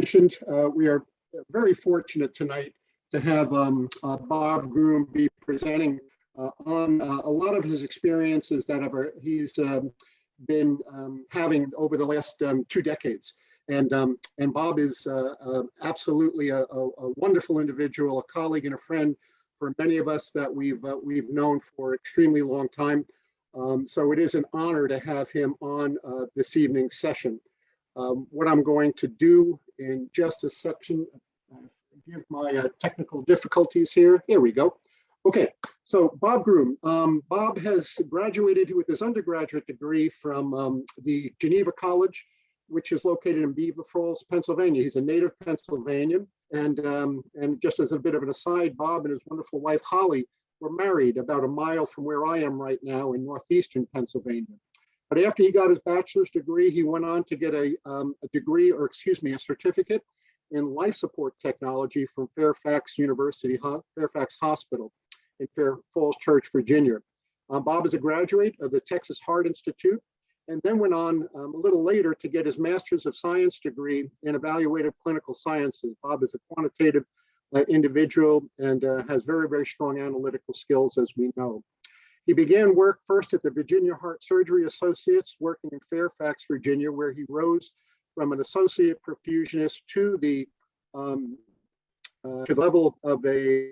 mentioned, we are very fortunate tonight to have Bob Groom be presenting on a lot of his experiences that he's been having over the last 2 decades. And Bob is absolutely a wonderful individual, a colleague and a friend for many of us that we've known for extremely long time. So it is an honor to have him on this evening's session. What I'm going to do in just a section, forgive my technical difficulties here. Here we go. Okay, so Bob Groom. Bob has graduated with his undergraduate degree from the Geneva College, which is located in Beaver Falls, Pennsylvania. He's a native Pennsylvanian. And just as a bit of an aside, Bob and his wonderful wife, Holly, were married about a mile from where I am right now in northeastern Pennsylvania. But after he got his bachelor's degree, he went on to get a certificate in life support technology from Fairfax Hospital in Fair Falls Church, Virginia. Bob is a graduate of the Texas Heart Institute, and then went on a little later to get his Master's of Science degree in Evaluative Clinical Sciences. Bob is a quantitative individual and has very, very strong analytical skills, as we know. He began work first at the Virginia Heart Surgery Associates, working in Fairfax, Virginia, where he rose from an associate perfusionist to the level of a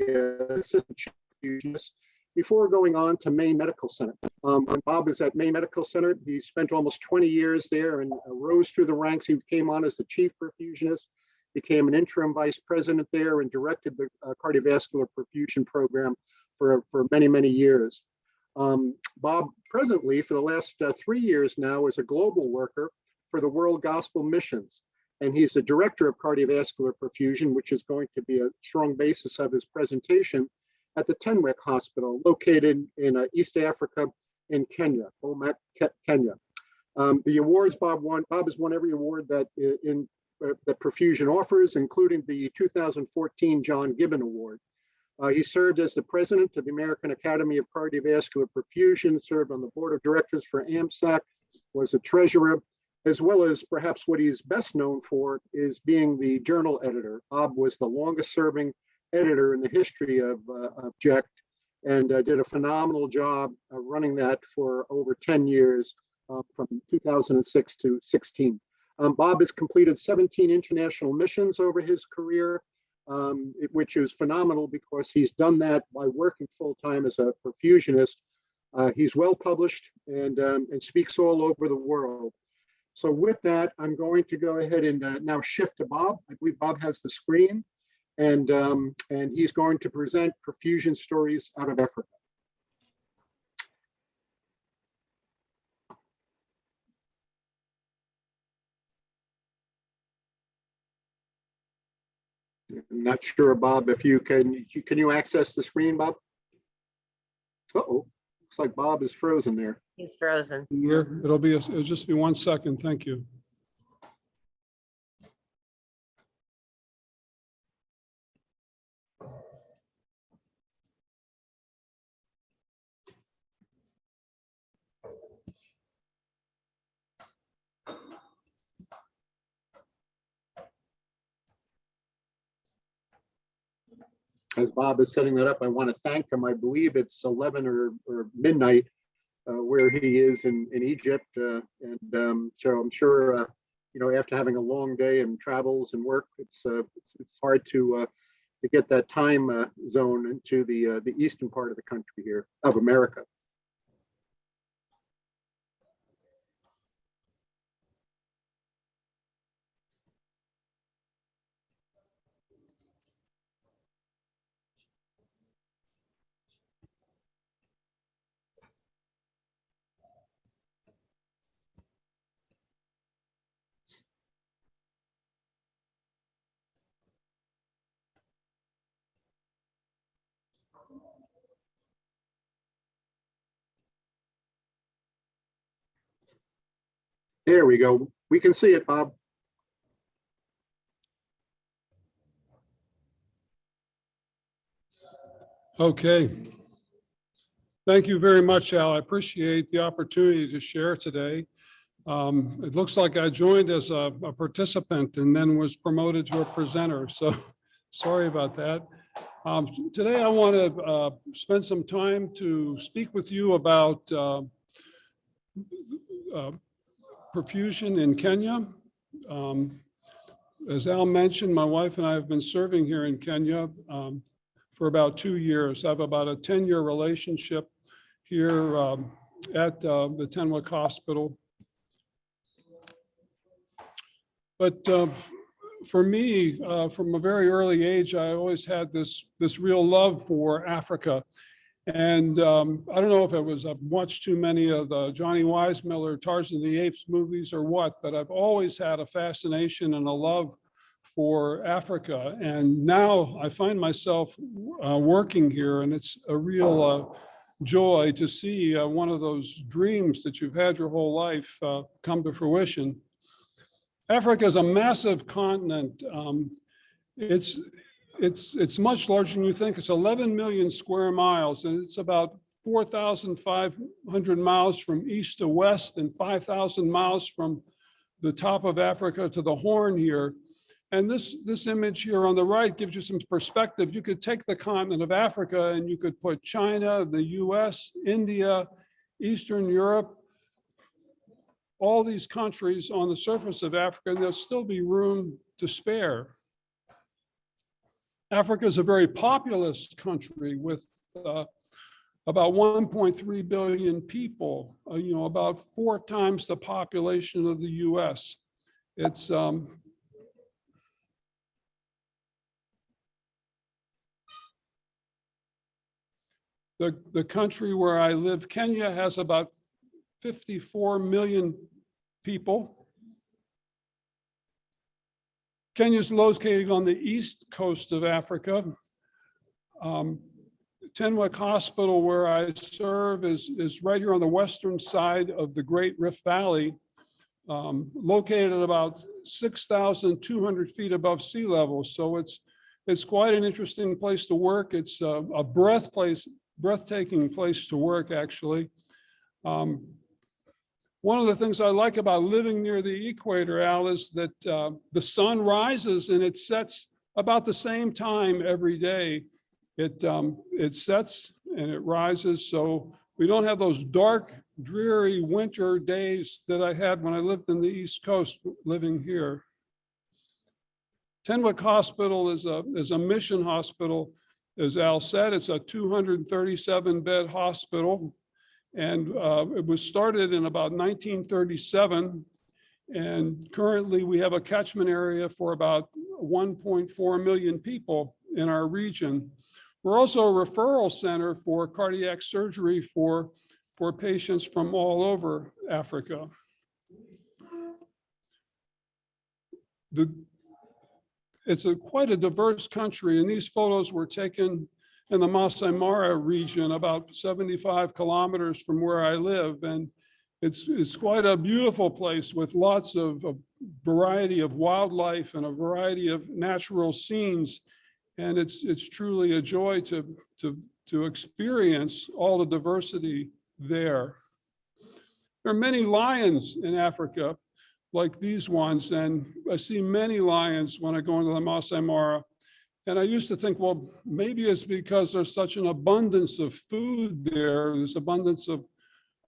assistant perfusionist before going on to Maine Medical Center. When Bob was at Maine Medical Center, he spent almost 20 years there and rose through the ranks. He came on as the chief perfusionist, became an interim vice president there, and directed the cardiovascular perfusion program for many, many years. Bob presently, for the last 3 years now, is a global worker for the World Gospel Missions. And he's the director of cardiovascular perfusion, which is going to be a strong basis of his presentation at the Tenwek Hospital, located in East Africa in Kenya, Kenya. The awards Bob won, Bob has won every award that that Perfusion offers, including the 2014 John Gibbon Award. He served as the president of the American Academy of Cardiovascular Perfusion, served on the board of directors for AMSAC, was a treasurer, as well as perhaps what he's best known for is being the journal editor. Bob was the longest serving editor in the history of JECT and did a phenomenal job running that for over 10 years from 2006 to 16. Bob has completed 17 international missions over his career, which is phenomenal because he's done that by working full-time as a perfusionist. He's well published and speaks all over the world. So with that, I'm going to go ahead and now shift to Bob. I believe Bob has the screen, and he's going to present perfusion stories out of Africa. I'm not sure, Bob, if you can you access the screen, Bob? Uh-oh, looks like Bob is frozen there. He's frozen. It'll just be 1 second. Thank you. As Bob is setting that up, I want to thank him. I believe it's 11 or midnight where he is in Egypt. So I'm sure, after having a long day and travels and work, it's hard to get that time zone into the eastern part of the country here, of America. There we go. We can see it, Bob. Okay. Thank you very much, Al. I appreciate the opportunity to share today. It looks like I joined as a participant and then was promoted to a presenter, so sorry about that. Today I want to spend some time to speak with you about perfusion in Kenya. As Al mentioned, my wife and I have been serving here in Kenya for about 2 years. I have about a 10-year relationship here at the Tenwek Hospital. But for me, from a very early age, I always had this real love for Africa. And I don't know if it was I've watched too many of the Johnny Weissmuller, Tarzan the Apes movies or what, but I've always had a fascination and a love for Africa. And now I find myself working here, and it's a real joy to see one of those dreams that you've had your whole life come to fruition. Africa is a massive continent. It's much larger than you think. It's 11 million square miles, and it's about 4,500 miles from east to west and 5,000 miles from the top of Africa to the Horn here. And this image here on the right gives you some perspective. You could take the continent of Africa and you could put China, the US, India, Eastern Europe, all these countries on the surface of Africa, and there'll still be room to spare. Africa is a very populous country with about 1.3 billion people, about 4 times the population of the US. It's the country where I live, Kenya, has about 54 million people. Kenya is located on the east coast of Africa. Tenwek Hospital, where I serve, is right here on the western side of the Great Rift Valley, located at about 6,200 feet above sea level. So it's quite an interesting place to work. It's a breathtaking place to work, actually. One of the things I like about living near the equator, Al, is that the sun rises and it sets about the same time every day. It sets and it rises, so we don't have those dark, dreary winter days that I had when I lived in the East Coast living here. Tenwek Hospital is a mission hospital. As Al said, it's a 237-bed hospital. And it was started in about 1937. And currently we have a catchment area for about 1.4 million people in our region. We're also a referral center for cardiac surgery for patients from all over Africa. It's quite a diverse country, and these photos were taken in the Masai Mara region, about 75 kilometers from where I live. And it's quite a beautiful place with lots of a variety of wildlife and a variety of natural scenes. And it's truly a joy to experience all the diversity there. There are many lions in Africa, like these ones, and I see many lions when I go into the Masai Mara. And I used to think, well, maybe it's because there's such an abundance of food there. There's abundance of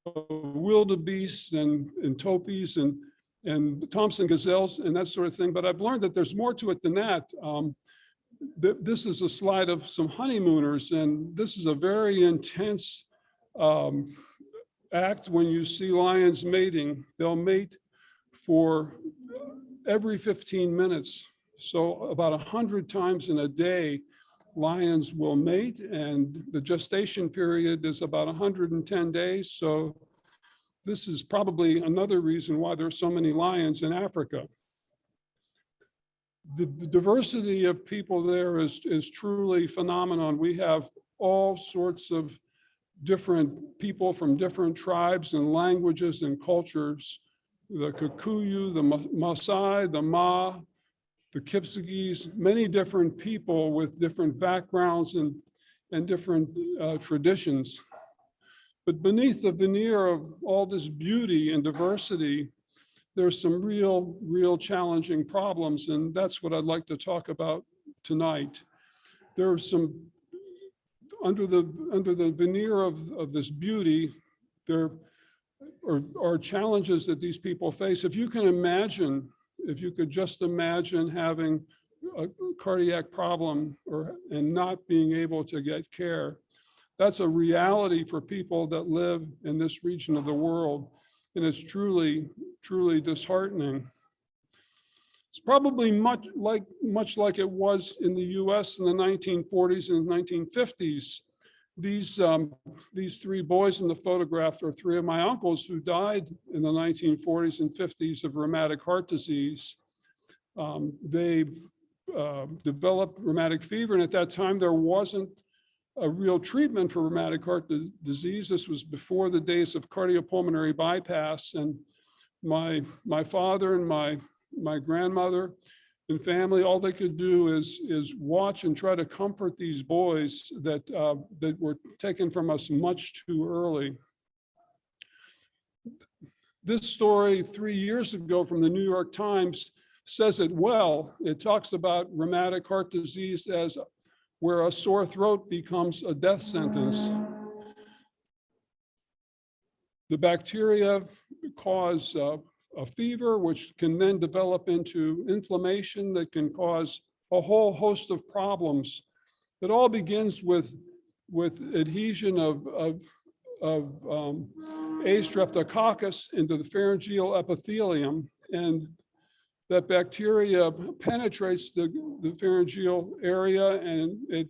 wildebeests and topies and Thompson gazelles and that sort of thing. But I've learned that there's more to it than that. This is a slide of some honeymooners, and this is a very intense act when you see lions mating. They'll mate for every 15 minutes. So about 100 times in a day, lions will mate, and the gestation period is about 110 days. So this is probably another reason why there's so many lions in Africa. The diversity of people there is truly phenomenal. We have all sorts of different people from different tribes and languages and cultures. The Kikuyu, the Maasai, the Ma, the Kipsigis, many different people with different backgrounds and different traditions. But beneath the veneer of all this beauty and diversity there's some real challenging problems, and that's what I'd like to talk about tonight. There are some, under the veneer of this beauty, there are challenges that these people face. If you can imagine, if you could just imagine having a cardiac problem and not being able to get care, that's a reality for people that live in this region of the world. And it's truly disheartening. It's probably much like it was in the US in the 1940s and 1950s. These three boys in the photograph are three of my uncles who died in the 1940s and 50s of rheumatic heart disease. They developed rheumatic fever, and at that time there wasn't a real treatment for rheumatic heart disease. This was before the days of cardiopulmonary bypass, and my father and my grandmother and family, all they could do is watch and try to comfort these boys that were taken from us much too early. This story 3 years ago from the New York Times says it well. It talks about rheumatic heart disease as where a sore throat becomes a death sentence. The bacteria cause a fever, which can then develop into inflammation that can cause a whole host of problems. It all begins with adhesion of A. streptococcus into the pharyngeal epithelium, and that bacteria penetrates the pharyngeal area, and it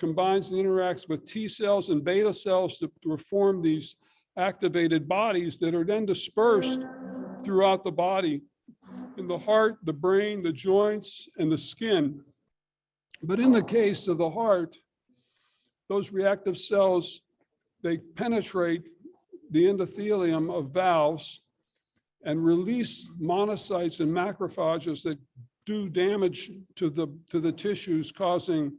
combines and interacts with T cells and beta cells to form these activated bodies that are then dispersed throughout the body, in the heart, the brain, the joints, and the skin. But in the case of the heart, those reactive cells, they penetrate the endothelium of valves and release monocytes and macrophages that do damage to the tissues, causing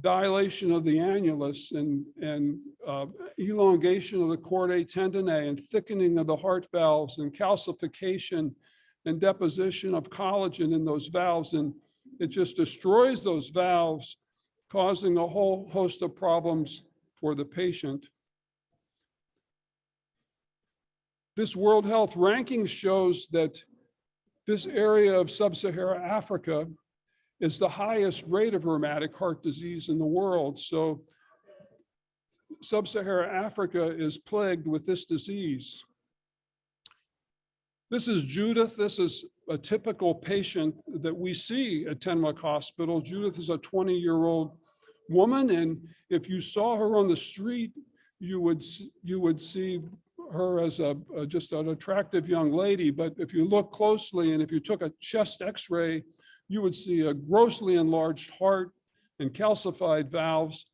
dilation of the annulus and elongation of the chordae tendineae and thickening of the heart valves and calcification and deposition of collagen in those valves. And it just destroys those valves, causing a whole host of problems for the patient. This World Health ranking shows that this area of Sub-Saharan Africa is the highest rate of rheumatic heart disease in the world. So Sub-Saharan Africa is plagued with this disease. This is Judith. This is a typical patient that we see at Tenwek Hospital. Judith is a 20-year-old woman, and if you saw her on the street, you would see her as just an attractive young lady. But if you look closely and if you took a chest x-ray, you would see a grossly enlarged heart and calcified valves.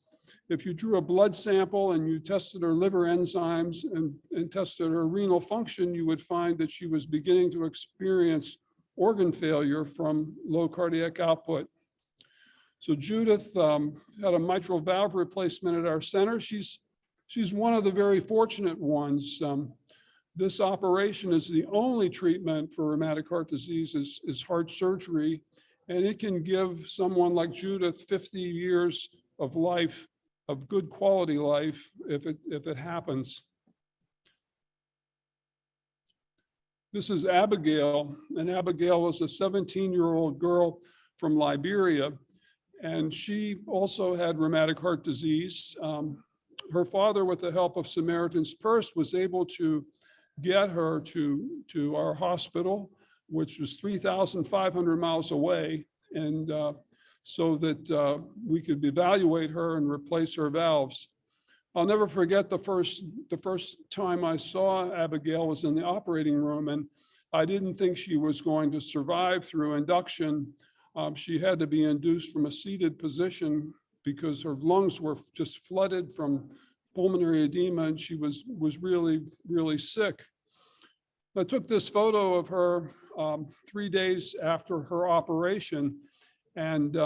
If you drew a blood sample and you tested her liver enzymes and tested her renal function, you would find that she was beginning to experience organ failure from low cardiac output. So Judith had a mitral valve replacement at our center. She's one of the very fortunate ones. This operation is the only treatment for rheumatic heart disease is heart surgery, and it can give someone like Judith 50 years of life, of good quality life, if it happens. This is Abigail, and Abigail was a 17-year-old girl from Liberia, and she also had rheumatic heart disease. Her father, with the help of Samaritan's Purse, was able to get her to our hospital, which was 3,500 miles away, and so that we could evaluate her and replace her valves. I'll never forget the first time I saw Abigail was in the operating room, and I didn't think she was going to survive through induction. She had to be induced from a seated position because her lungs were just flooded from pulmonary edema, and she was really sick. I took this photo of her 3 days after her operation, and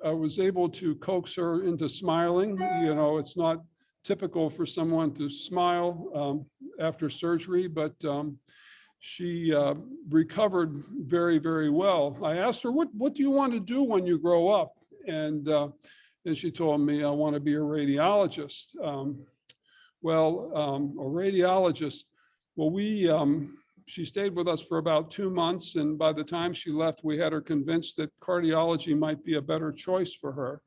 I was able to coax her into smiling. You know, it's not typical for someone to smile after surgery, but she recovered very, very well. I asked her, what do you want to do when you grow up? And she told me, I want to be a radiologist. A radiologist, she stayed with us for about 2 months, and by the time she left, we had her convinced that cardiology might be a better choice for her.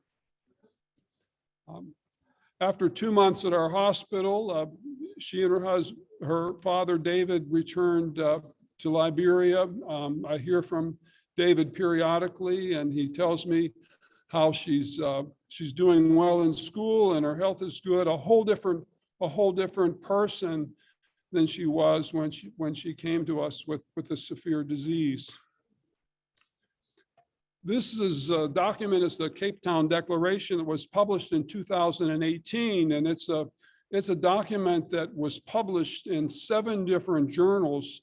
After 2 months at our hospital, she and her father, David, returned to Liberia. I hear from David periodically, and he tells me how she's doing well in school and her health is good. A whole different person than she was when she came to us with a severe disease. This is a document, it's the Cape Town Declaration that was published in 2018, and it's a document that was published in 7 different journals.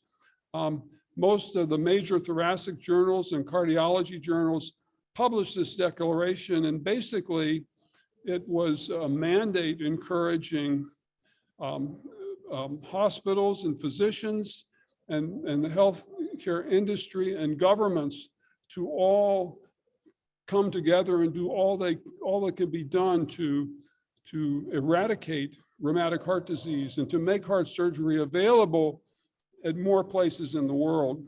Most of the major thoracic journals and cardiology journals published this declaration, and basically it was a mandate encouraging hospitals and physicians and the healthcare industry and governments to all come together and do all that can be done to eradicate rheumatic heart disease and to make heart surgery available at more places in the world.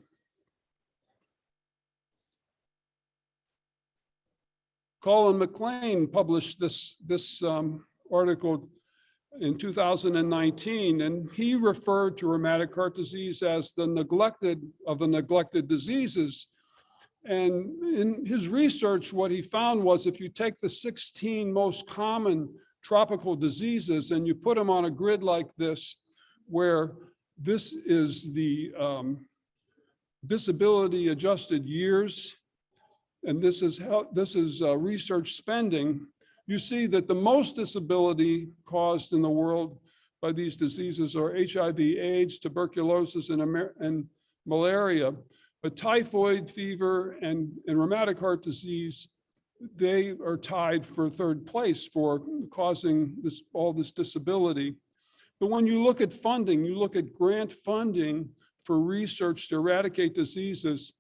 Colin McLean published this article in 2019, and he referred to rheumatic heart disease as the neglected of the neglected diseases. And in his research, what he found was if you take the 16 most common tropical diseases and you put them on a grid like this, where this is the disability adjusted years, and this is research spending, you see that the most disability caused in the world by these diseases are HIV, AIDS, tuberculosis, and malaria. But typhoid fever and rheumatic heart disease, they are tied for 3rd place for causing all this disability. But when you look at funding, you look at grant funding for research to eradicate diseases,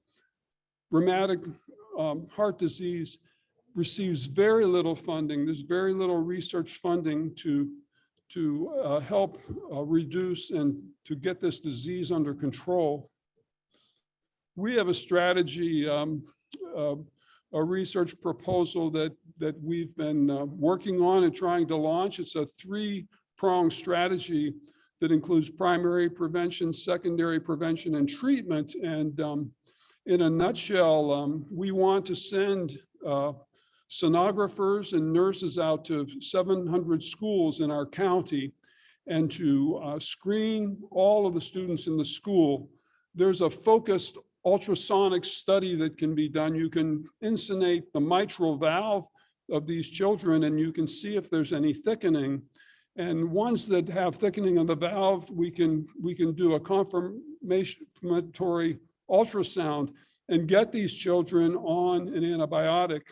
rheumatic heart disease receives very little funding. There's very little research funding to help reduce and to get this disease under control. We have a strategy, a research proposal that we've been working on and trying to launch. It's a 3-pronged strategy that includes primary prevention, secondary prevention, and treatment. And in a nutshell, we want to send sonographers and nurses out to 700 schools in our county and to screen all of the students in the school. There's a focused ultrasonic study that can be done. You can insonate the mitral valve of these children and you can see if there's any thickening. And ones that have thickening of the valve, we can do a confirmatory ultrasound and get these children on an antibiotic.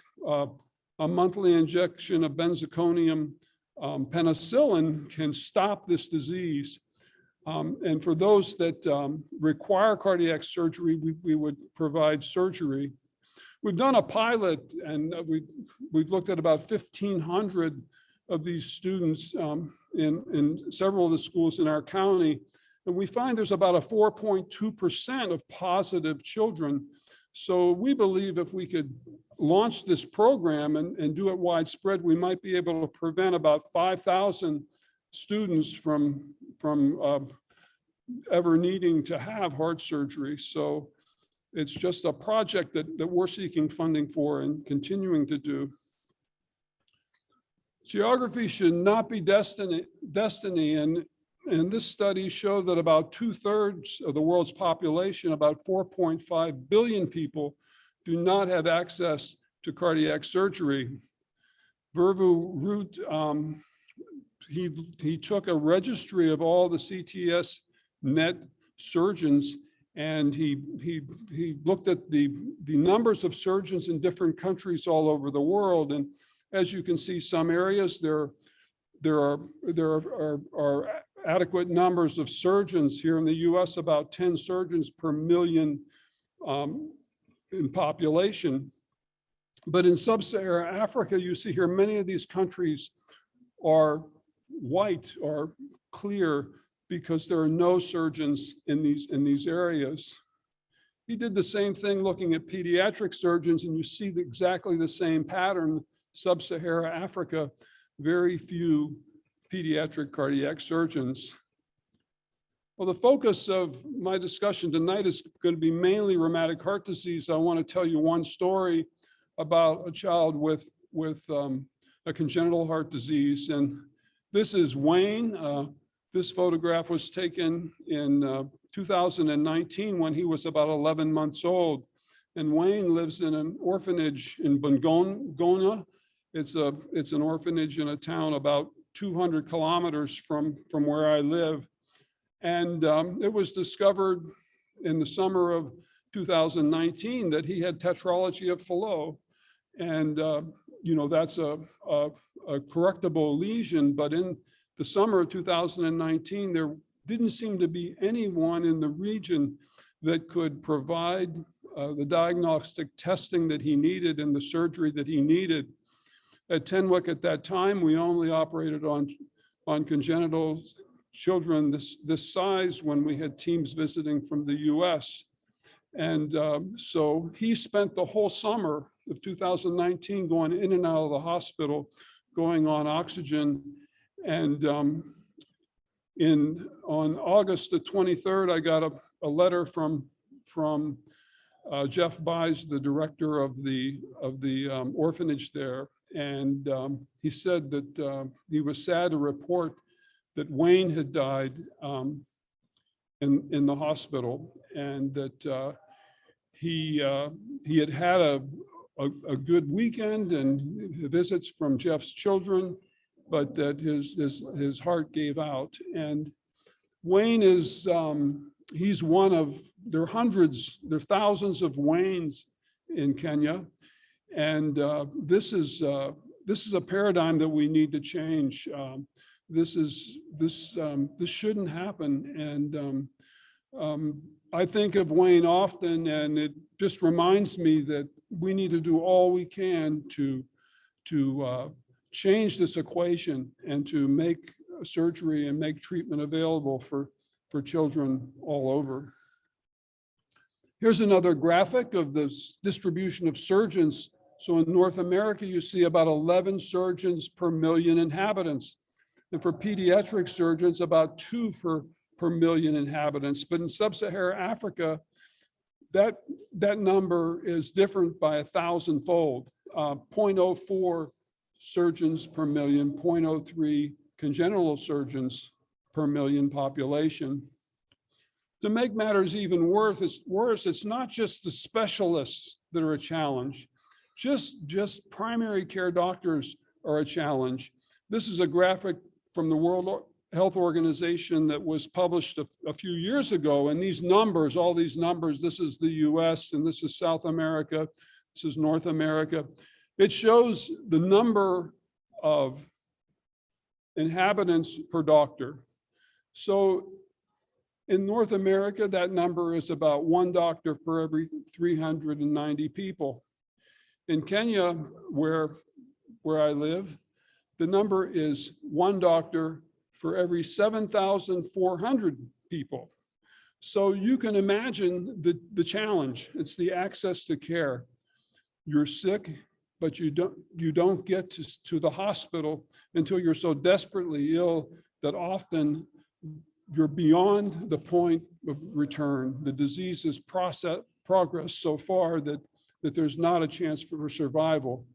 A monthly injection of benzalkonium penicillin can stop this disease. And for those that require cardiac surgery, we would provide surgery. We've done a pilot, and we've looked at about 1,500 of these students in several of the schools in our county, and we find there's about a 4.2% of positive children. So we believe if we could launch this program and do it widespread, we might be able to prevent about 5,000 students from ever needing to have heart surgery. So it's just a project that we're seeking funding for and continuing to do. Geography should not be destiny, and this study showed that about 2/3 of the world's population, about 4.5 billion people, do not have access to cardiac surgery. Vervu Root, he took a registry of all the CTS net surgeons, and he looked at the numbers of surgeons in different countries all over the world. And as you can see, some areas there are adequate numbers of surgeons here in the US, about 10 surgeons per million in population. But in Sub-Saharan Africa, you see here, many of these countries are white or clear because there are no surgeons in these areas. He did the same thing looking at pediatric surgeons, and you see exactly the same pattern. Sub-Saharan Africa, very few pediatric cardiac surgeons. Well, the focus of my discussion tonight is going to be mainly rheumatic heart disease. I want to tell you one story about a child with a congenital heart disease. And this is Wayne. This photograph was taken in 2019 when he was about 11 months old. And Wayne lives in an orphanage in Bungona. It's an orphanage in a town about 200 kilometers from where I live. And it was discovered in the summer of 2019 that he had tetralogy of Fallot. And that's a correctable lesion, but in the summer of 2019, there didn't seem to be anyone in the region that could provide the diagnostic testing that he needed and the surgery that he needed. At Tenwek at that time, we only operated on congenital children this size when we had teams visiting from the US. And so he spent the whole summer of 2019 going in and out of the hospital, going on oxygen. And on August the 23rd, I got a letter from Jeff Buys, the director of the orphanage there. And he said that he was sad to report that Wayne had died in the hospital, and that he had had a good weekend and visits from Jeff's children, but that his heart gave out. And Wayne is, he's one of, there are thousands of Waynes in Kenya. And this is a paradigm that we need to change. This shouldn't happen. And I think of Wayne often, and it just reminds me that we need to do all we can to change this equation and to make surgery and make treatment available for children all over. Here's another graphic of the distribution of surgeons. So in North America, you see about 11 surgeons per million inhabitants. And for pediatric surgeons, about 2 per million inhabitants. But in Sub-Saharan Africa, that number is different by 1,000-fold. 0.04 surgeons per million, 0.03 congenital surgeons per million population. To make matters even worse, it's not just the specialists that are a challenge. Just primary care doctors are a challenge. This is a graphic from the World Health Organization that was published a few years ago. And these numbers, all these numbers, this is the US and this is South America, this is North America. It shows the number of inhabitants per doctor. So in North America, that number is about 1 doctor per every 390 people. In Kenya, where I live, the number is 1 doctor for every 7,400 people. So you can imagine the challenge. It's the access to care. You're sick, but you don't get to the hospital until you're so desperately ill that often you're beyond the point of return. The disease has progressed so far that there's not a chance for survival.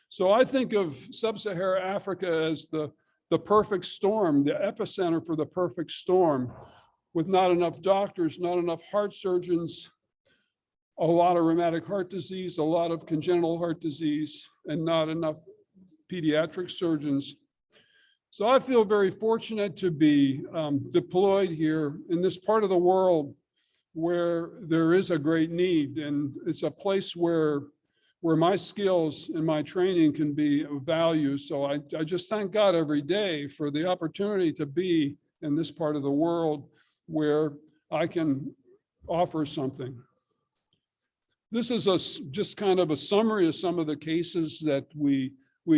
So I think of Sub-Saharan Africa as the perfect storm, the epicenter for the perfect storm, with not enough doctors, not enough heart surgeons, a lot of rheumatic heart disease, a lot of congenital heart disease, and not enough pediatric surgeons. So I feel very fortunate to be deployed here in this part of the world where there is a great need, and it's a place where my skills and my training can be of value. So I just thank God every day for the opportunity to be in this part of the world where I can offer something. This is just kind of a summary of some of the cases that we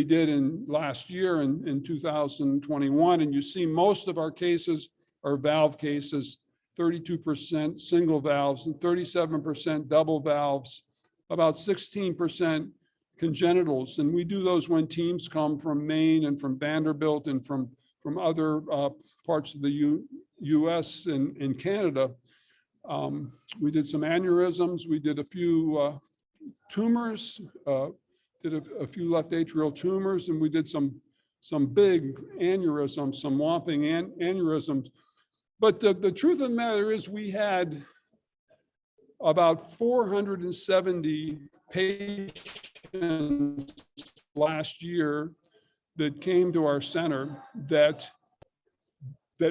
did in last year in 2021. And you see most of our cases are valve cases, 32% single valves and 37% double valves, about 16% congenitals. And we do those when teams come from Maine and from Vanderbilt and from other parts of the US and Canada. We did some aneurysms, we did a few tumors, did a few left atrial tumors, and we did some big aneurysms, some whopping aneurysms. But the truth of the matter is we had about 470 patients last year that came to our center that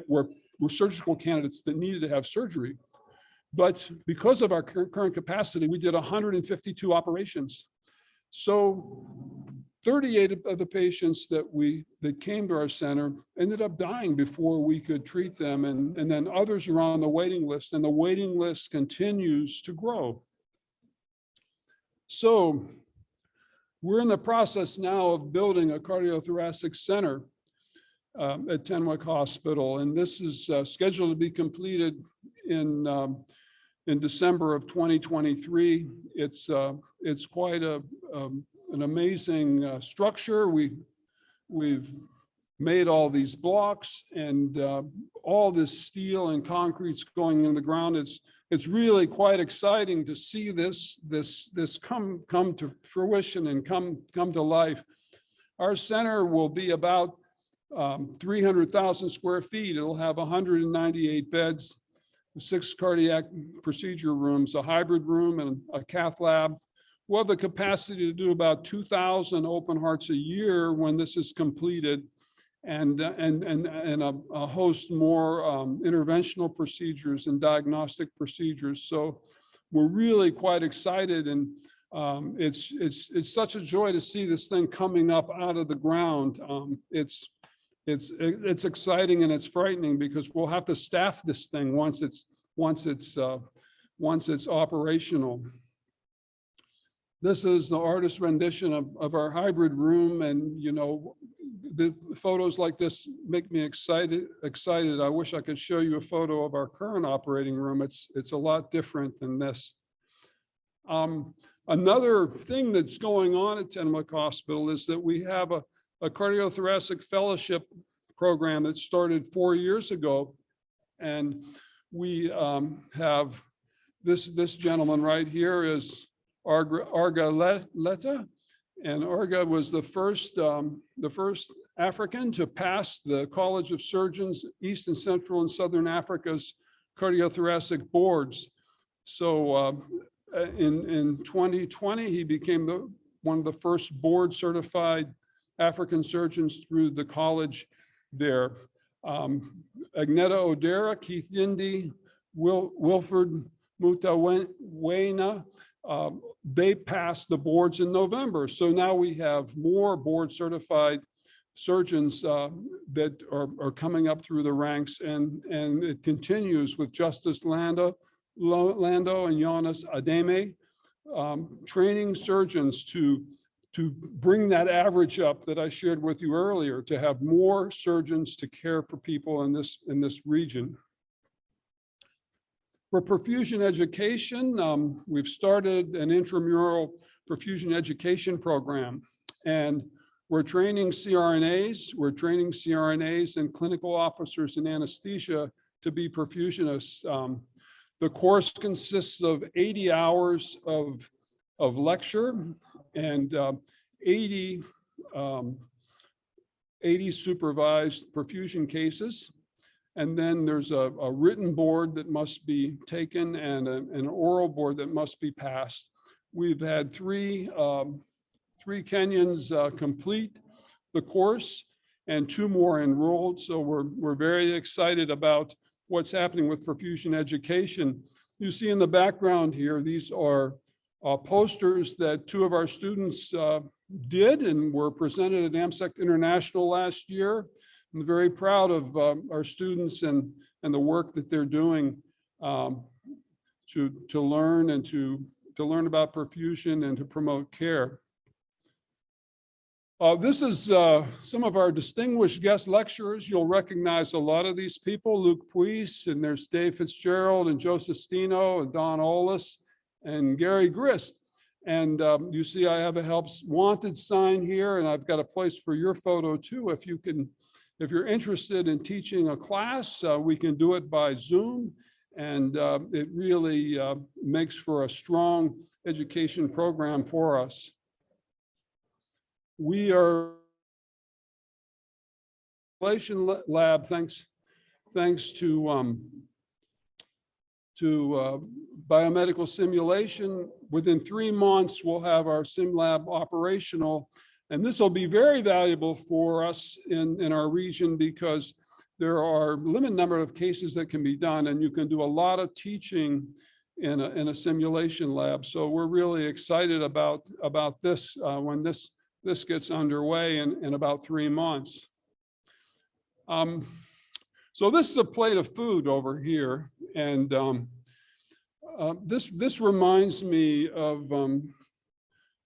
were surgical candidates that needed to have surgery. But because of our current capacity, we did 152 operations. So 38 of the patients that came to our center ended up dying before we could treat them. And then others are on the waiting list, and the waiting list continues to grow. So we're in the process now of building a cardiothoracic center at Tenwek Hospital. And this is scheduled to be completed in December of 2023. It's quite an amazing structure. We've made all these blocks, and all this steel and concrete's going in the ground. It's really quite exciting to see this come to fruition and come to life. Our center will be about 300,000 square feet. It'll have 198 beds, 6 cardiac procedure rooms, a hybrid room, and a cath lab. We'll have the capacity to do about 2,000 open hearts a year when this is completed, and a host more interventional procedures and diagnostic procedures. So we're really quite excited, and it's such a joy to see this thing coming up out of the ground. It's exciting and it's frightening because we'll have to staff this thing once it's operational. This is the artist rendition of our hybrid room, and the photos like this make me excited. I wish I could show you a photo of our current operating room. It's a lot different than this. Another thing that's going on at Tenwek Hospital is that we have a cardiothoracic fellowship program that started 4 years ago, and we have this gentleman right here is Arga Letta, and Arga was the first African to pass the College of Surgeons East and Central and Southern Africa's cardiothoracic boards. So in 2020, he became one of the first board certified African surgeons through the college there. Agneta Odera, Keith Yindi, Wilford Mutawena, they passed the boards in November. So now we have more board certified surgeons that are coming up through the ranks, and it continues with Justice Lando and Jonas Ademe, training surgeons to bring that average up that I shared with you earlier, to have more surgeons to care for people in this region. For perfusion education, we've started an intramural perfusion education program, and we're training CRNAs. We're training CRNAs and clinical officers in anesthesia to be perfusionists. The course consists of 80 hours of lecture and 80 supervised perfusion cases. And then there's a written board that must be taken and an oral board that must be passed. We've had three Kenyans complete the course and 2 more enrolled. So we're very excited about what's happening with perfusion education. You see in the background here, these are posters that 2 of our students did and were presented at AMSEC International last year. I'm very proud of our students and the work that they're doing to learn and to learn about perfusion and to promote care. This is some of our distinguished guest lecturers. You'll recognize a lot of these people: Luke Puis, and there's Dave Fitzgerald, and Joe Sestino, and Don Olis, and Gary Grist. And you see I have a helps wanted sign here, and I've got a place for your photo too. If you're interested in teaching a class, we can do it by Zoom. And it really makes for a strong education program for us. We are lab, thanks to biomedical simulation. Within 3 months, we'll have our sim lab operational, and this will be very valuable for us in our region, because there are a limited number of cases that can be done, and you can do a lot of teaching in a simulation lab. So we're really excited about this when this gets underway in about 3 months. So this is a plate of food over here, and this reminds me of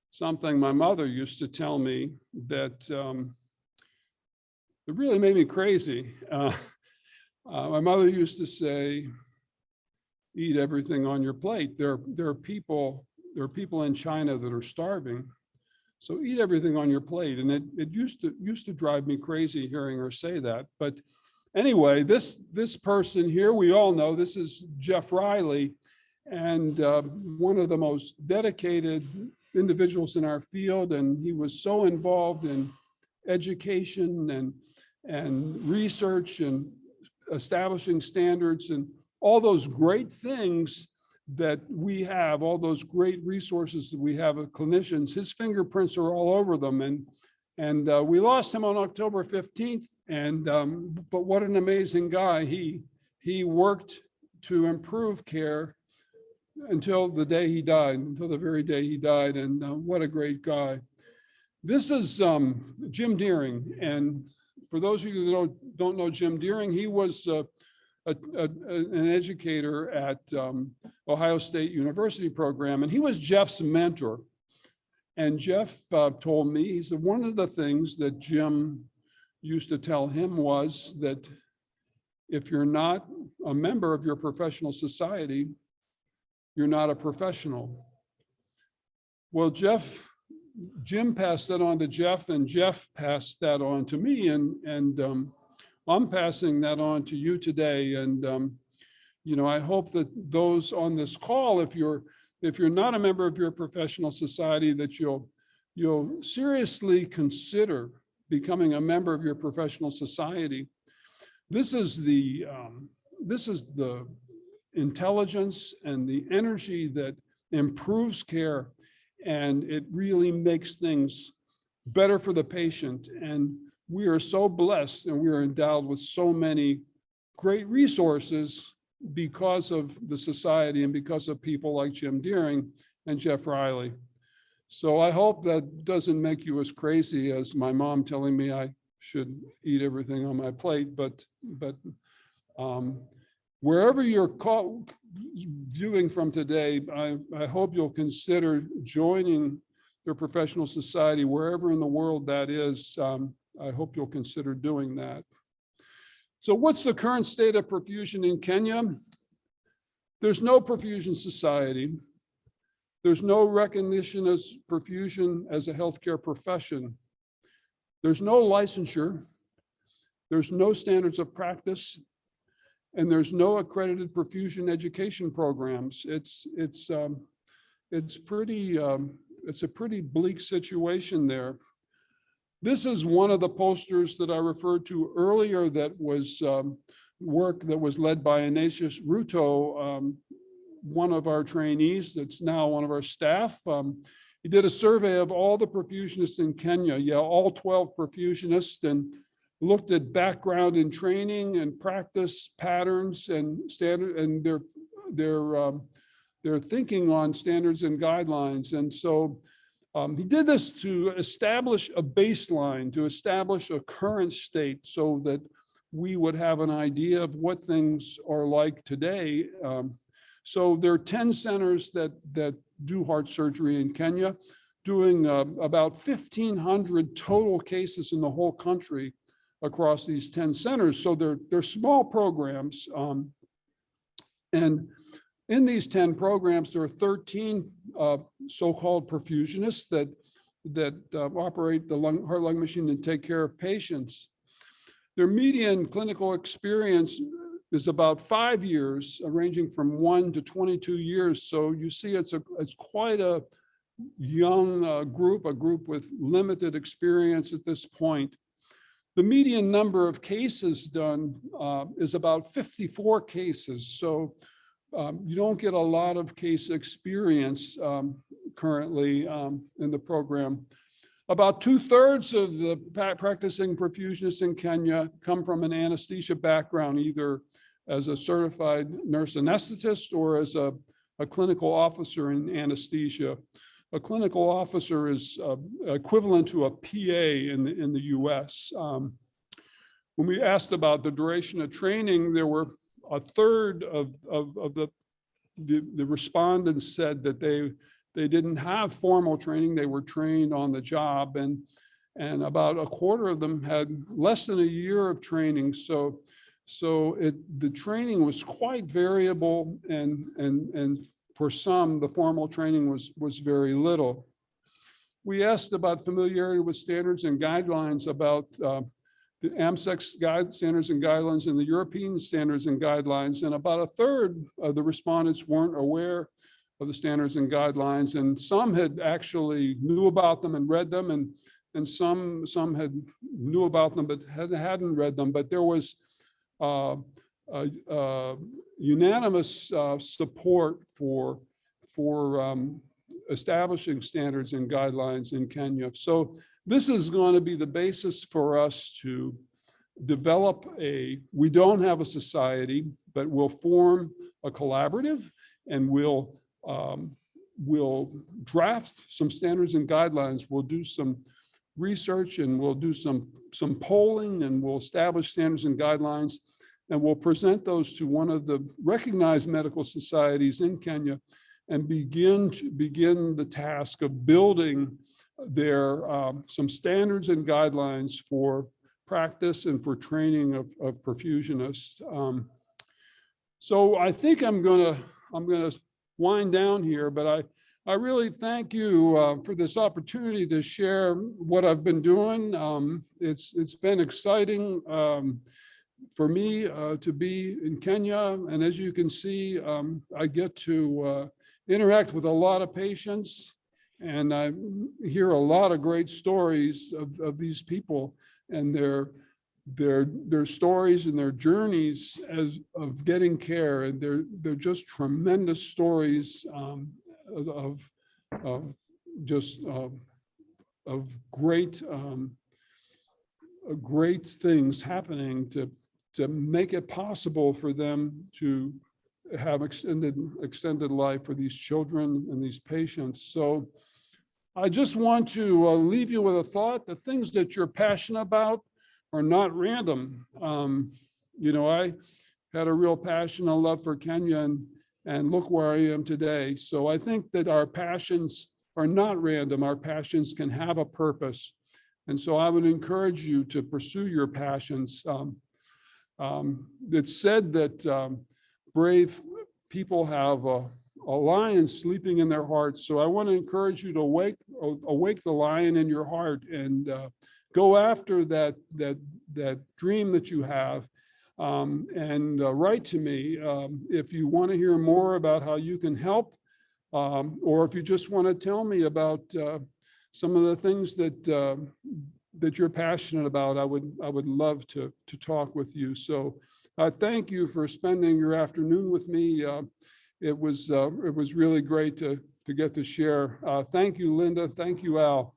something my mother used to tell me that it really made me crazy. My mother used to say, "Eat everything on your plate." There are people in China that are starving, so eat everything on your plate. And it used to drive me crazy hearing her say that. But anyway, this person here, we all know, this is Jeff Riley, and one of the most dedicated individuals in our field. And he was so involved in education and research and establishing standards and all those great things that we have, all those great resources that we have as clinicians. His fingerprints are all over them. And we lost him on October 15th. And but what an amazing guy. He worked to improve care until the day he died, until the very day he died. And what a great guy. This is Jim Deering. And for those of you that don't know Jim Deering, he was an educator at Ohio State University program, and he was Jeff's mentor. And Jeff told me, he said, one of the things that Jim used to tell him was that if you're not a member of your professional society, you're not a professional. Well, Jim passed that on to Jeff, and Jeff passed that on to me, and I'm passing that on to you today. And you know, I hope that those on this call, if you're not a member of your professional society, that you'll seriously consider becoming a member of your professional society. This is the intelligence and the energy that improves care, and it really makes things better for the patient. And we are so blessed, and we are endowed with so many great resources because of the society and because of people like Jim Deering and Jeff Riley. So I hope that doesn't make you as crazy as my mom telling me I should eat everything on my plate. But wherever you're viewing from today, I hope you'll consider joining your professional society, wherever in the world that is. I hope you'll consider doing that. So what's the current state of perfusion in Kenya? There's no perfusion society. There's no recognition as perfusion as a healthcare profession. There's no licensure. There's no standards of practice, and there's no accredited perfusion education programs. It's a pretty bleak situation there. This is one of the posters that I referred to earlier that was work that was led by Ignatius Ruto, one of our trainees that's now one of our staff. He did a survey of all the perfusionists in Kenya, all 12 perfusionists, and looked at background in training and practice patterns and standard and their thinking on standards and guidelines. And so He did this to establish a baseline, to establish a current state so that we would have an idea of what things are like today. So there are 10 centers that do heart surgery in Kenya, doing about 1,500 total cases in the whole country across these 10 centers. So they're small programs. And in these 10 programs, there are 13 so-called perfusionists that operate the heart-lung machine and take care of patients. Their median clinical experience is about 5 years, ranging from 1 to 22 years. So you see, it's quite a young group, a group with limited experience at this point. The median number of cases done is about 54 cases. So you don't get a lot of case experience currently in the program. About 2/3 of the practicing perfusionists in Kenya come from an anesthesia background, either as a certified nurse anesthetist or as a clinical officer in anesthesia. A clinical officer is equivalent to a PA in the US. When we asked about the duration of training, there were 1/3 of the respondents said that they didn't have formal training. They were trained on the job, and about 1/4 of them had less than a year of training. So the training was quite variable, and for some, the formal training was very little. We asked about familiarity with standards and guidelines, about the AMSEC's standards and guidelines and the European standards and guidelines, and about 1/3 of the respondents weren't aware of the standards and guidelines, and some had actually knew about them and read them, and some had knew about them but hadn't read them. But there was unanimous support for establishing standards and guidelines in Kenya. So this is going to be the basis for us to develop we don't have a society, but we'll form a collaborative, and we'll draft some standards and guidelines. We'll do some research, and we'll do some polling, and we'll establish standards and guidelines, and we'll present those to one of the recognized medical societies in Kenya, and begin the task of building some standards and guidelines for practice and for training of perfusionists. So I think I'm gonna wind down here, but I really thank you for this opportunity to share what I've been doing. It's been exciting for me to be in Kenya, and as you can see, I get to interact with a lot of patients, and I hear a lot of great stories of these people and their stories and their journeys of getting care, and they're just tremendous stories of great things happening to make it possible for them to have extended life for these children and these patients. So I just want to leave you with a thought. The things that you're passionate about are not random. I had a real passion and love for Kenya, and look where I am today. So I think that our passions are not random. Our passions can have a purpose. And so I would encourage you to pursue your passions. It's said that brave people have a lion sleeping in their hearts. So I want to encourage you to awake the lion in your heart, and go after that dream that you have, and write to me if you want to hear more about how you can help, or if you just want to tell me about some of the things that you're passionate about. I would love to talk with you. So thank you for spending your afternoon with me. It was really great to get to share. Thank you, Linda. Thank you, Al.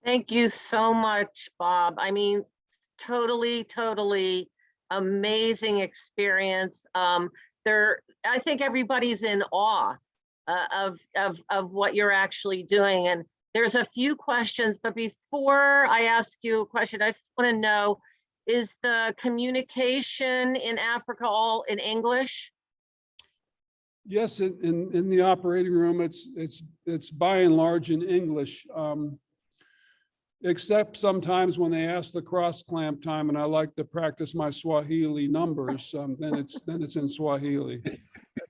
Thank you so much, Bob. I mean, totally amazing experience. I think everybody's in awe of what you're actually doing. And there's a few questions, but before I ask you a question, I just want to know, is the communication in Africa all in English? Yes, in the operating room, it's by and large in English, except sometimes when they ask the cross clamp time, and I like to practice my Swahili numbers, then it's in Swahili.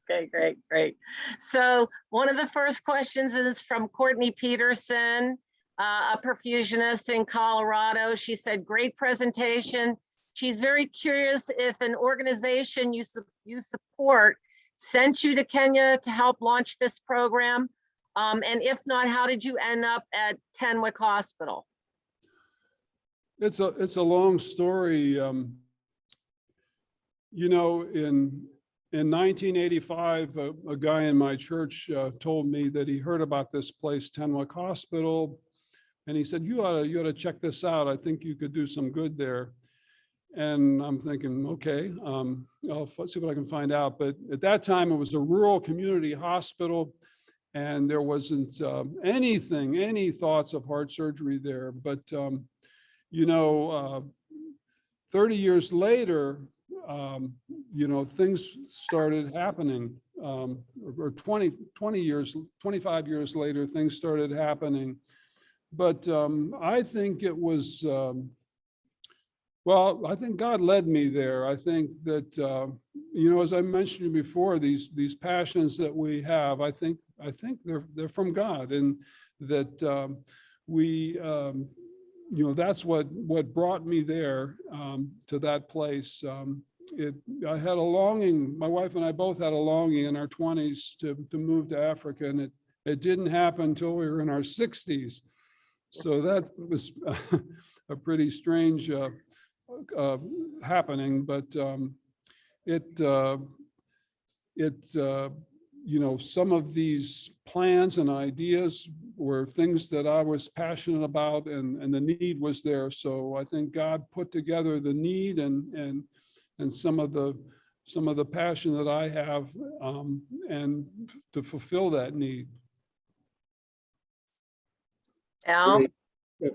Okay, great. So one of the first questions is from Courtney Peterson, a perfusionist in Colorado. She said, great presentation. She's very curious if an organization you support sent you to Kenya to help launch this program. And if not, how did you end up at Tenwek Hospital? It's a long story. You know, in 1985, a guy in my church told me that he heard about this place, Tenwek Hospital, and he said, you ought to check this out. I think you could do some good there. And I'm thinking, okay, I'll see what I can find out. But at that time, it was a rural community hospital, and there wasn't any thoughts of heart surgery there. But you know, 30 years later, you know, things started happening, or 25 years later, things started happening. But I think it was, well, I think God led me there. I think that, you know, as I mentioned before, these passions that we have, I think they're from God, and that we, you know, that's what brought me there, to that place. I had a longing, my wife and I both had a longing in our 20s to move to Africa, and it didn't happen until we were in our 60s. So that was a pretty strange happening, but you know, some of these plans and ideas were things that I was passionate about, and the need was there. So I think God put together the need and some of the passion that I have, and to fulfill that need. Al? Great.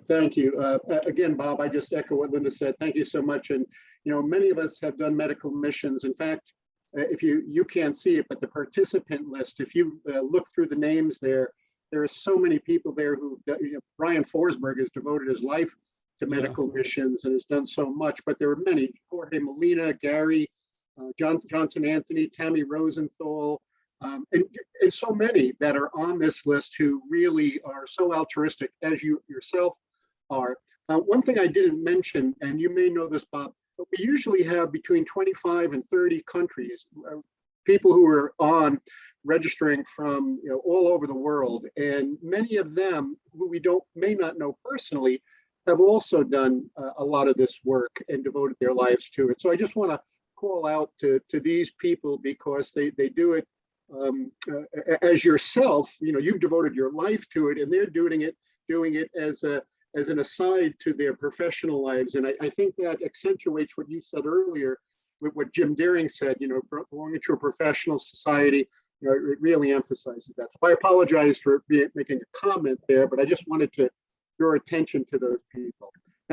Thank you. Again, Bob, I just echo what Linda said. Thank you so much. And, you know, many of us have done medical missions. In fact, if you can't see it, but the participant list, if you look through the names there are so many people there who, you know, Brian Forsberg has devoted his life to medical missions and has done so much, but there are many, Jorge Molina, Gary, Johnson Anthony, Tammy Rosenthal, and so many that are on this list who really are so altruistic as you yourself are. One thing I didn't mention, and you may know this, Bob, but we usually have between 25 and 30 countries, people who are on registering from, you know, all over the world, and many of them who we may not know personally have also done a lot of this work and devoted their lives to it. So I just want to call out to these people, because they do it as yourself. You know, you've devoted your life to it, and they're doing it as an aside to their professional lives. And I think that accentuates what you said earlier with what Jim Deering said, you know, belonging to a professional society. You know, it really emphasizes that. So I apologize for making a comment there, but I just wanted to draw attention to those people.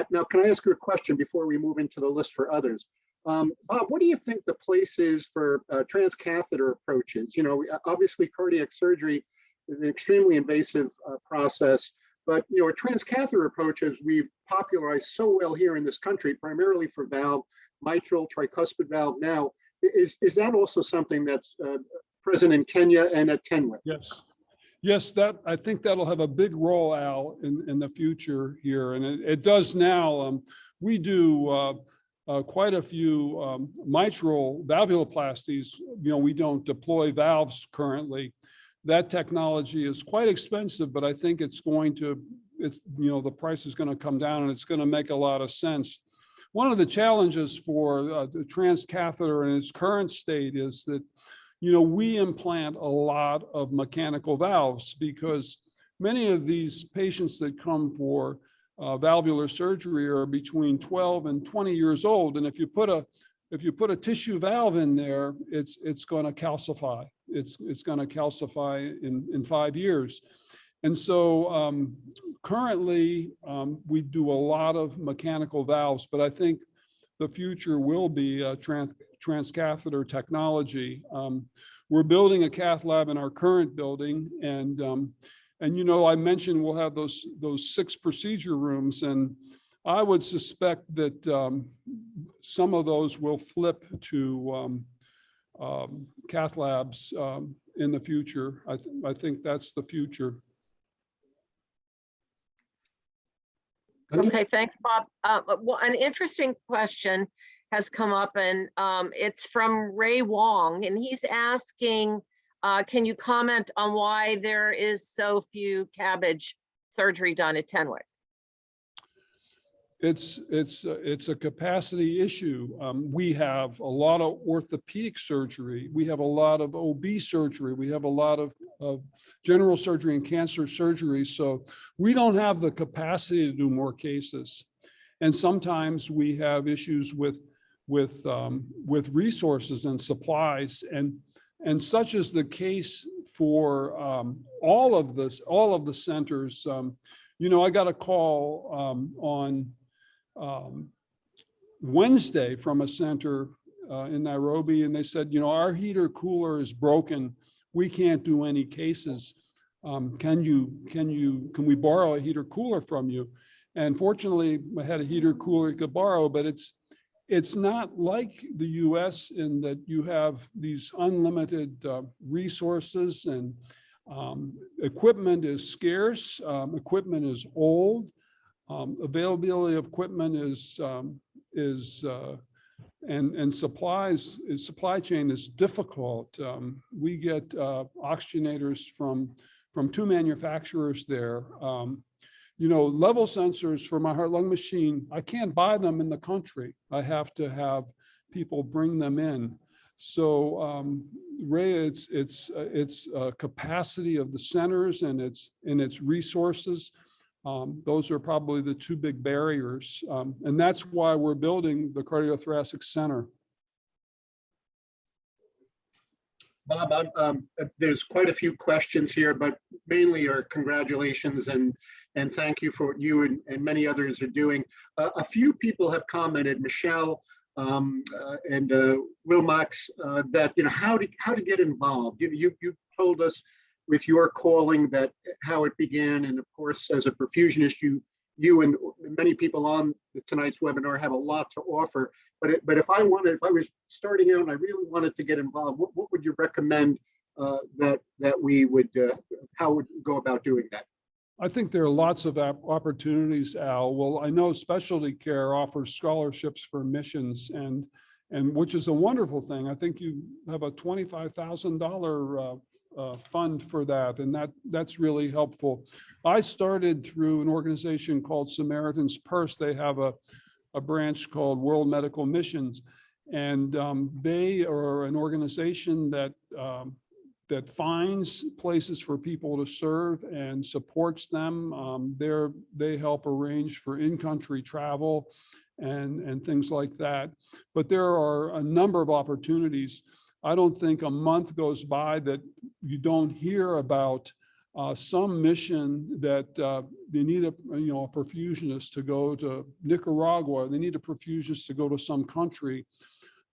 Now, can I ask you a question before we move into the list for others? Bob, what do you think the place is for transcatheter approaches? You know, obviously cardiac surgery is an extremely invasive process, but, you know, a transcatheter approach, as we've popularized so well here in this country, primarily for valve, mitral, tricuspid valve now, is that also something that's present in Kenya and at Tenwek? Yes, I think that'll have a big role, Al, in the future here, and it does now. We do quite a few mitral valvuloplasties. You know, we don't deploy valves currently. That technology is quite expensive, but I think it's you know, the price is going to come down, and it's going to make a lot of sense. One of the challenges for the transcatheter in its current state is that, you know, we implant a lot of mechanical valves, because many of these patients that come for valvular surgery are between 12 and 20 years old. And if you put a tissue valve in there, it's going to calcify. it's going to calcify in 5 years. And so currently we do a lot of mechanical valves, but I think the future will be transcatheter technology. We're building a cath lab in our current building, and you know, I mentioned we'll have those 6 procedure rooms, and I would suspect that some of those will flip to cath labs in the future. I think that's the future. Okay, thanks, Bob. Well, an interesting question has come up, and it's from Ray Wong, and he's asking, can you comment on why there is so few CABG surgery done at Tenwek? It's a capacity issue. We have a lot of orthopedic surgery. We have a lot of OB surgery. We have a lot of general surgery and cancer surgery. So we don't have the capacity to do more cases. And sometimes we have issues with resources and supplies, and such is the case for all of the centers. You know, I got a call on Wednesday from a center in Nairobi, and they said, you know, our heater cooler is broken. We can't do any cases. Can we borrow a heater cooler from you? And fortunately, I had a heater cooler you could borrow, but it's not like the US in that you have these unlimited resources, and equipment is scarce, equipment is old. Availability of equipment and supply chain is difficult. We get oxygenators from 2 manufacturers there. You know, level sensors for my heart-lung machine, I can't buy them in the country. I have to have people bring them in. So Ray, it's capacity of the centers and its resources. Those are probably the 2 big barriers. And that's why we're building the Cardiothoracic Center. Bob, there's quite a few questions here, but mainly are congratulations and thank you for what you and many others are doing. A few people have commented, Michelle and Wilmax, that, you know, how to get involved. You told us with your calling that how it began, and of course, as a perfusionist, you and many people on tonight's webinar have a lot to offer. But if I was starting out and I really wanted to get involved, what would you recommend that we would, how would we go about doing that? I think there are lots of opportunities, Al. Well, I know specialty care offers scholarships for missions, and which is a wonderful thing. I think you have a $25,000 fund for that, and that's really helpful. I started through an organization called Samaritan's Purse. They have a branch called World Medical Missions, and they are an organization that finds places for people to serve and supports them. They help arrange for in-country travel and things like that. But there are a number of opportunities. I don't think a month goes by that you don't hear about some mission that they need a perfusionist to go to Nicaragua. They need a perfusionist to go to some country.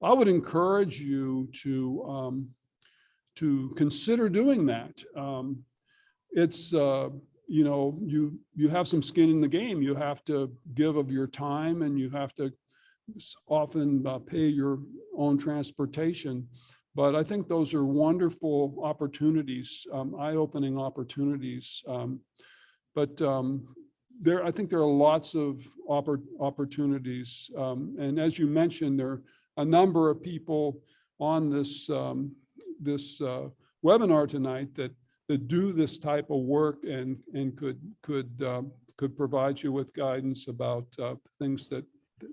I would encourage you to consider doing that. It's you have some skin in the game. You have to give of your time, and you have to often pay your own transportation. But I think those are wonderful opportunities, eye-opening opportunities. I think there are lots of opportunities. And as you mentioned, there are a number of people on this webinar tonight that do this type of work and could provide you with guidance about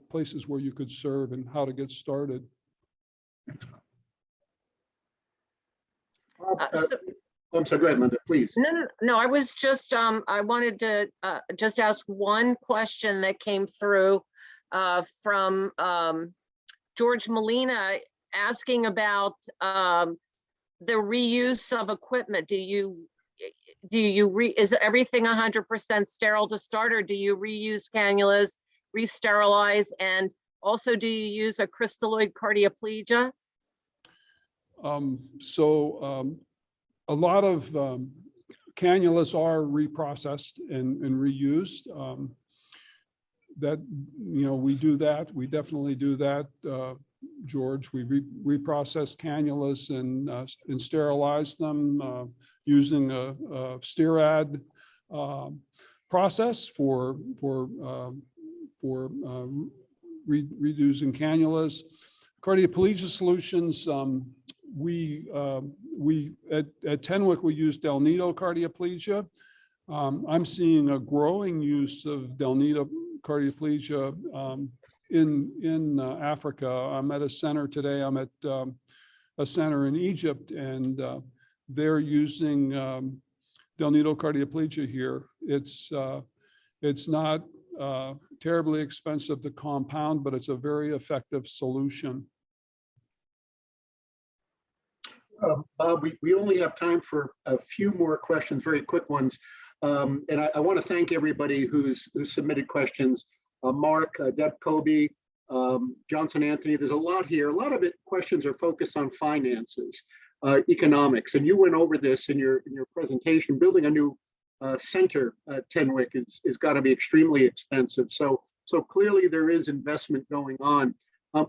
places where you could serve and how to get started. I'm sorry, go ahead, Linda, please. No, I was just, I wanted to just ask one question that came through from George Molina asking about the reuse of equipment? Is everything 100% sterile to start, or do you reuse cannulas, re-sterilize, and also do you use a crystalloid cardioplegia? A lot of cannulas are reprocessed and reused. We do that. We definitely do that, George. We reprocess cannulas and sterilize them using a STIRAD process for reducing cannulas. Cardioplegia solutions, we at Tenwek, we use Del Nido cardioplegia. I'm seeing a growing use of Del Nido cardioplegia in Africa. I'm at a center today. I'm at a center in Egypt, and they're using Del Nido cardioplegia here. It's not terribly expensive to compound, but it's a very effective solution. Bob, we only have time for a few more questions, very quick ones. And I want to thank everybody who submitted questions. Mark, Deb Kobe, Johnson Anthony, there's a lot here. A lot of questions are focused on finances, economics. And you went over this in your presentation. Building a new center at Tenwek is got to be extremely expensive. So clearly there is investment going on.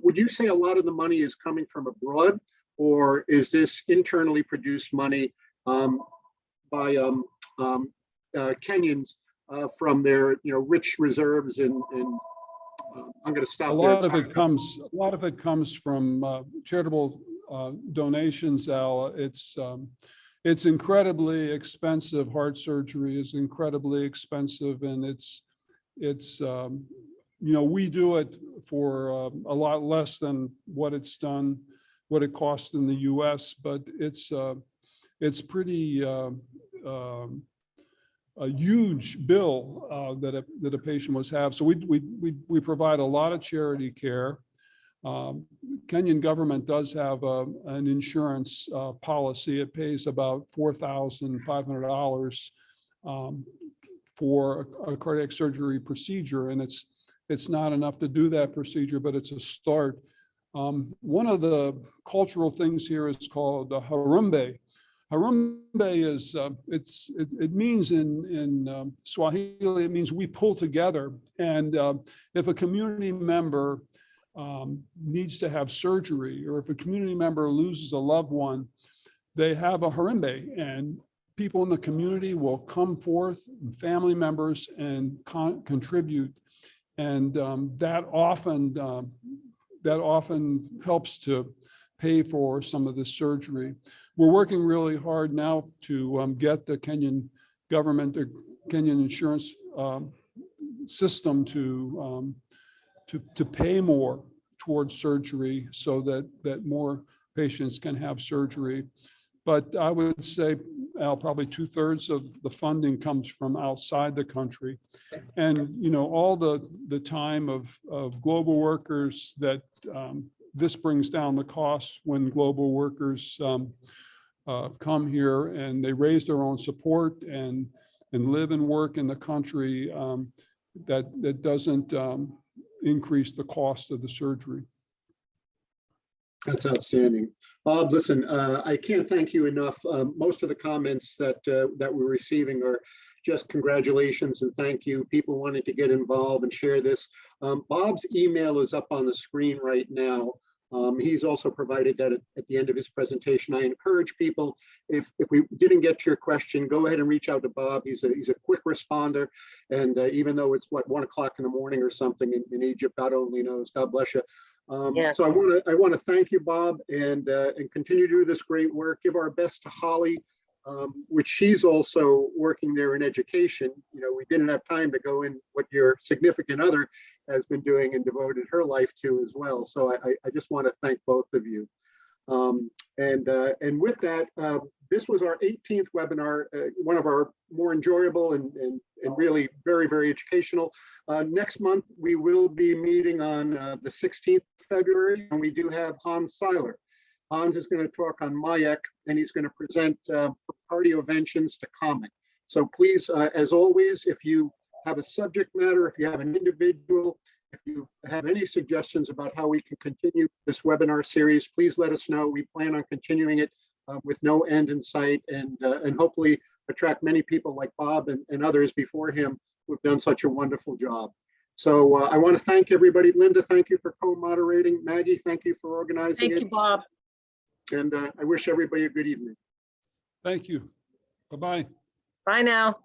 Would you say a lot of the money is coming from abroad, or is this internally produced money by Kenyans from their rich reserves and I'm going to stop there. A lot of it comes from charitable donations, Al. It's incredibly expensive. Heart surgery is incredibly expensive, and we do it for a lot less than what it costs in the U.S., but it's pretty a huge bill that a patient must have. So we provide a lot of charity care. Kenyan government does have an insurance policy. It pays about $4,500 for a cardiac surgery procedure, and it's not enough to do that procedure, but it's a start. One of the cultural things here is called harambee. Harambee is it means in Swahili, it means we pull together. And if a community member needs to have surgery, or if a community member loses a loved one, they have a harambee, and people in the community will come forth, and family members, and contribute, and that often helps to pay for some of the surgery. We're working really hard now to get the Kenyan government, the Kenyan insurance system to pay more towards surgery, so that more patients can have surgery. But I would say, Al, probably 2/3 of the funding comes from outside the country. And all the time of global workers that this brings down the cost when global workers come here and they raise their own support and live and work in the country, that doesn't increase the cost of the surgery. That's outstanding. Bob, listen, I can't thank you enough. Most of the comments that we're receiving are just congratulations and thank you. People wanting to get involved and share this. Bob's email is up on the screen right now. He's also provided that at the end of his presentation. I encourage people, if we didn't get to your question, go ahead and reach out to Bob. He's a quick responder, and even though it's 1 o'clock in the morning or something in Egypt, God only knows. God bless you. Yes. So I want to thank you, Bob, and continue to do this great work. Give our best to Holly, which she's also working there in education. We didn't have time to go in what your significant other has been doing and devoted her life to as well. So I just want to thank both of you. And with that, this was our 18th webinar, one of our more enjoyable and really very, very educational. Next month, we will be meeting on the 16th of February, and we do have Hans Seiler. Hans is going to talk on MIAC, and he's going to present cardioventions to comment. So please, as always, if you have a subject matter, if you have an individual, if you have any suggestions about how we can continue this webinar series, please let us know. We plan on continuing it with no end in sight, and hopefully attract many people like Bob and others before him who have done such a wonderful job. So I want to thank everybody. Linda, thank you for co-moderating. Maggie, thank you for organizing it. Thank you, Bob. And I wish everybody a good evening. Thank you. Bye-bye. Bye now.